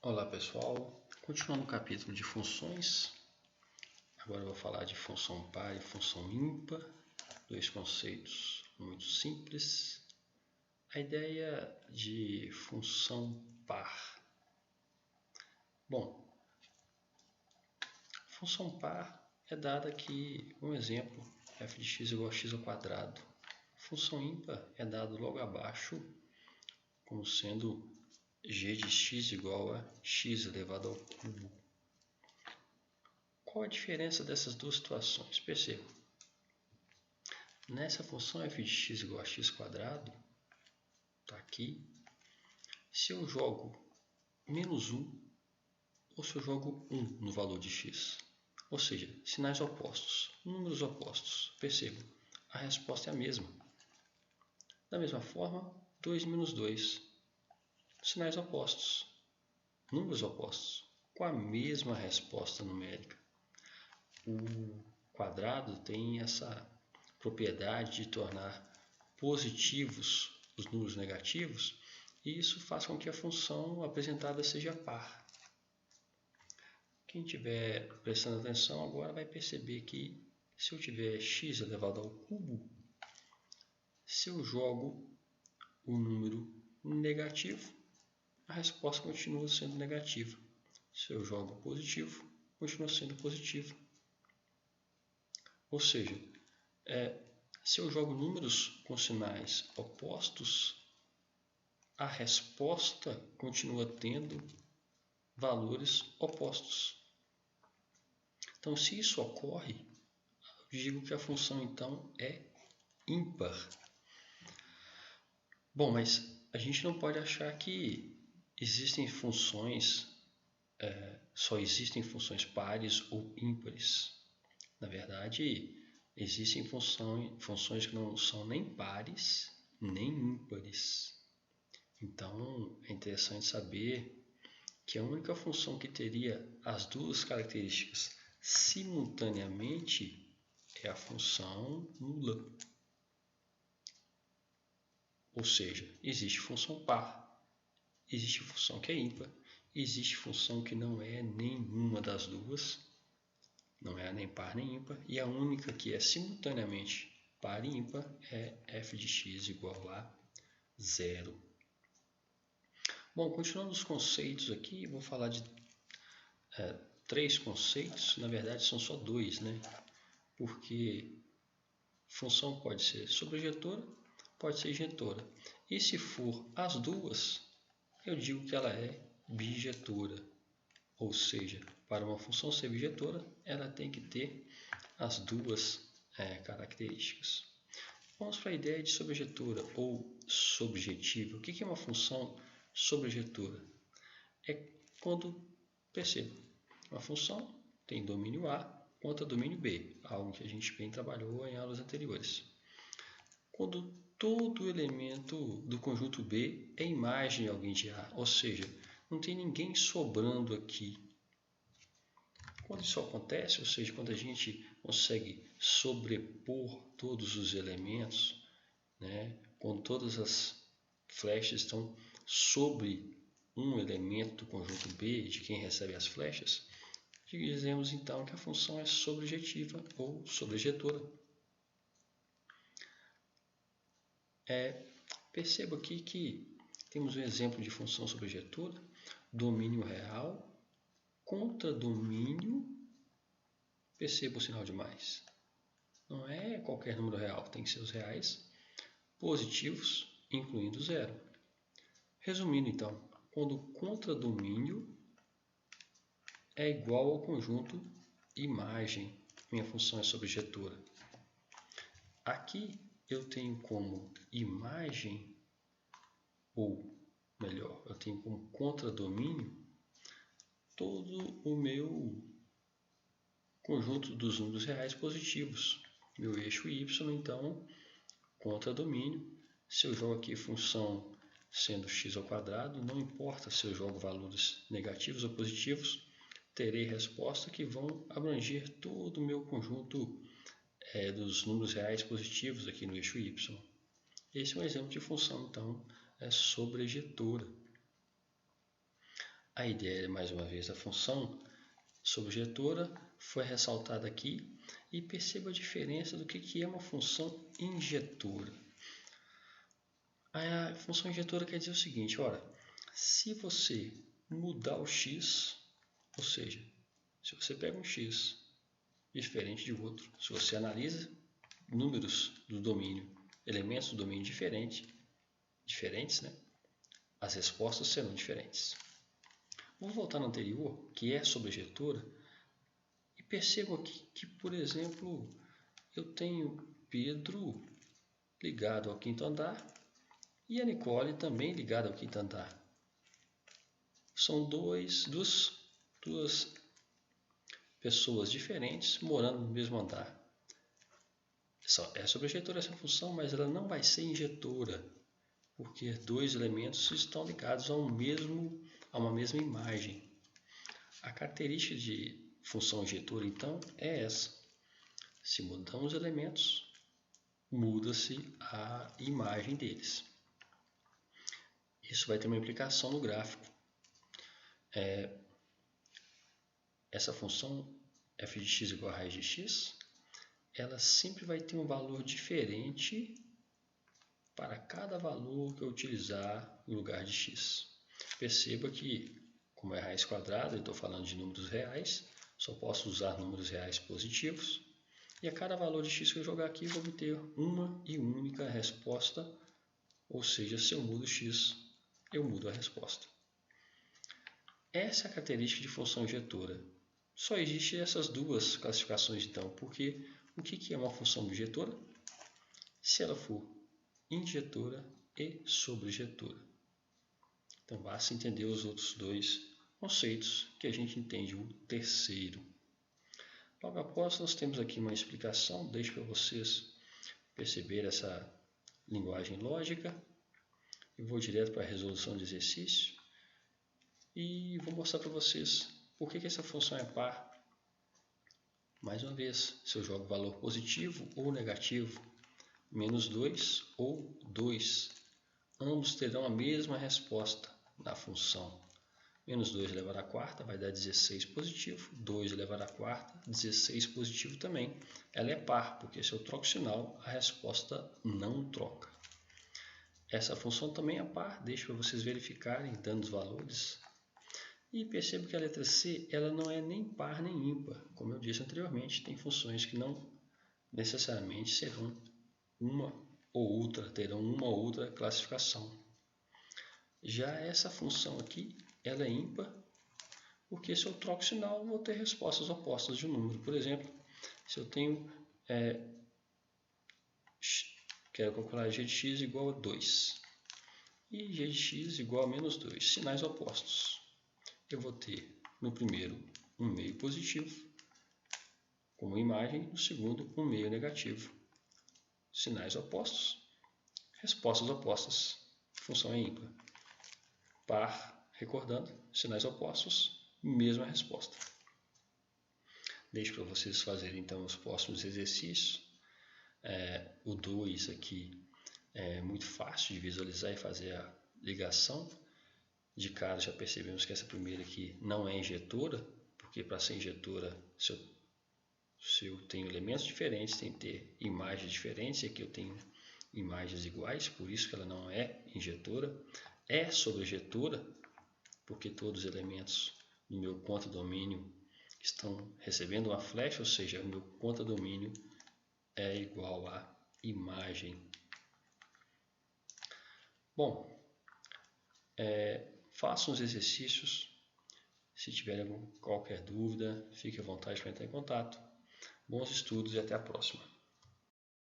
Olá pessoal, continuando o capítulo de funções, agora eu vou falar de função par e função ímpar, dois conceitos muito simples. A ideia de função par. Bom, função par é dada aqui um exemplo, f de x igual a x ao quadrado. Função ímpar é dado logo abaixo como sendo g de x igual a x elevado ao cubo. Qual a diferença dessas duas situações? Perceba. Nessa função f de x igual a x quadrado, está aqui, se eu jogo menos 1 ou se eu jogo 1 no valor de x, ou seja, sinais opostos, números opostos, perceba, a resposta é a mesma. Da mesma forma, 2 menos 2, sinais opostos, números opostos, com a mesma resposta numérica. O quadrado tem essa propriedade de tornar positivos os números negativos, e isso faz com que a função apresentada seja par. Quem estiver prestando atenção agora vai perceber que se eu tiver x elevado ao cubo, se eu jogo o número negativo, a resposta continua sendo negativa. Se eu jogo positivo, continua sendo positivo. Ou seja, se eu jogo números com sinais opostos, a resposta continua tendo valores opostos. Então, se isso ocorre, eu digo que a função então é ímpar. Bom, mas a gente não pode achar que existem funções, só existem funções pares ou ímpares. Na verdade, existem funções que não são nem pares nem ímpares. Então, é interessante saber que a única função que teria as duas características simultaneamente é a função nula. Ou seja, existe função par, existe função que é ímpar, existe função que não é nenhuma das duas, não é nem par nem ímpar, e a única que é simultaneamente par e ímpar é f de x igual a 0. Bom, continuando os conceitos aqui, vou falar de 3 conceitos, na verdade são só 2, né? Porque função pode ser sobrejetora, pode ser injetora. E se for as duas, eu digo que ela é bijetora. Ou seja, para uma função ser bijetora, ela tem que ter as duas características. Vamos para a ideia de sobrejetora ou sobjetiva. O que é uma função sobrejetora? É quando, perceba, uma função tem domínio A contra domínio B, algo que a gente bem trabalhou em aulas anteriores. Quando todo elemento do conjunto B é imagem de alguém de A, ou seja, não tem ninguém sobrando aqui. Quando isso acontece, ou seja, quando a gente consegue sobrepor todos os elementos, né, quando todas as flechas estão sobre um elemento do conjunto B de quem recebe as flechas, dizemos então que a função é sobrejetiva ou sobrejetora. Perceba aqui que temos um exemplo de função sobrejetora, domínio real contra domínio, perceba o sinal de mais. Não é qualquer número real, tem que ser os reais positivos, incluindo zero. Resumindo então, quando o contradomínio é igual ao conjunto imagem, minha função é sobrejetora. Aqui eu tenho como imagem, ou melhor, eu tenho como contradomínio todo o meu conjunto dos números reais positivos. Meu eixo y, então, contradomínio. Se eu jogo aqui função sendo x ao quadrado, não importa se eu jogo valores negativos ou positivos, terei respostas que vão abranger todo o meu conjunto dos números reais positivos aqui no eixo y. Esse é um exemplo de função, então, sobrejetora. A ideia, mais uma vez, da função sobrejetora foi ressaltada aqui e perceba a diferença do que é uma função injetora. A função injetora quer dizer o seguinte, ora, se você mudar o x, ou seja, se você pega um x diferente de outro, se você analisa números do domínio, elementos do domínio diferentes, né? As respostas serão diferentes. Vamos voltar no anterior, que é sobrejetora, e percebo aqui que, por exemplo, eu tenho Pedro ligado ao quinto andar e a Nicole também ligada ao quinto andar. São duas pessoas diferentes morando no mesmo andar. É sobrejetora essa função, mas ela não vai ser injetora, porque dois elementos estão ligados a uma mesma imagem. A característica de função injetora, então, é essa. Se mudamos os elementos, muda-se a imagem deles. Isso vai ter uma implicação no gráfico. Essa função f de x igual a raiz de x, ela sempre vai ter um valor diferente para cada valor que eu utilizar no lugar de x. Perceba que, como é raiz quadrada, eu estou falando de números reais, só posso usar números reais positivos. E a cada valor de x que eu jogar aqui, eu vou obter uma e única resposta, ou seja, se eu mudo x, eu mudo a resposta. Essa é a característica de função injetora. Só existem essas duas classificações, então, porque o que é uma função injetora? Se ela for injetora e sobrejetora. Então, basta entender os outros dois conceitos que a gente entende o terceiro. Logo após, nós temos aqui uma explicação, deixo para vocês perceber essa linguagem lógica. Eu vou direto para a resolução de exercício e vou mostrar para vocês por que essa função é par. Mais uma vez, se eu jogo valor positivo ou negativo, menos 2 ou 2, ambos terão a mesma resposta na função. Menos 2 elevado à quarta vai dar 16 positivo, 2 elevado à quarta, 16 positivo também. Ela é par, porque se eu troco o sinal, a resposta não troca. Essa função também é par, deixo para vocês verificarem, dando os valores. E percebo que a letra C ela não é nem par nem ímpar. Como eu disse anteriormente, tem funções que não necessariamente serão terão uma ou outra classificação. Já essa função aqui, ela é ímpar, porque se eu troco o sinal, eu vou ter respostas opostas de um número. Por exemplo, se eu tenho, quero calcular g de x igual a 2 e g de x igual a menos 2, sinais opostos. Eu vou ter, no primeiro, um meio positivo, como imagem, no segundo, um meio negativo. Sinais opostos, respostas opostas, função é ímpar. Par, recordando, sinais opostos, mesma resposta. Deixo para vocês fazerem então os próximos exercícios. O 2 aqui é muito fácil de visualizar e fazer a ligação. De cara já percebemos que essa primeira aqui não é injetora, porque para ser injetora, se eu tenho elementos diferentes, tem que ter imagens diferentes, e aqui eu tenho imagens iguais, por isso que ela não é injetora. É sobrejetora, porque todos os elementos do meu conta-domínio estão recebendo uma flecha, ou seja, o meu conta-domínio é igual a imagem. Bom, façam os exercícios. Se tiverem qualquer dúvida, fique à vontade para entrar em contato. Bons estudos e até a próxima.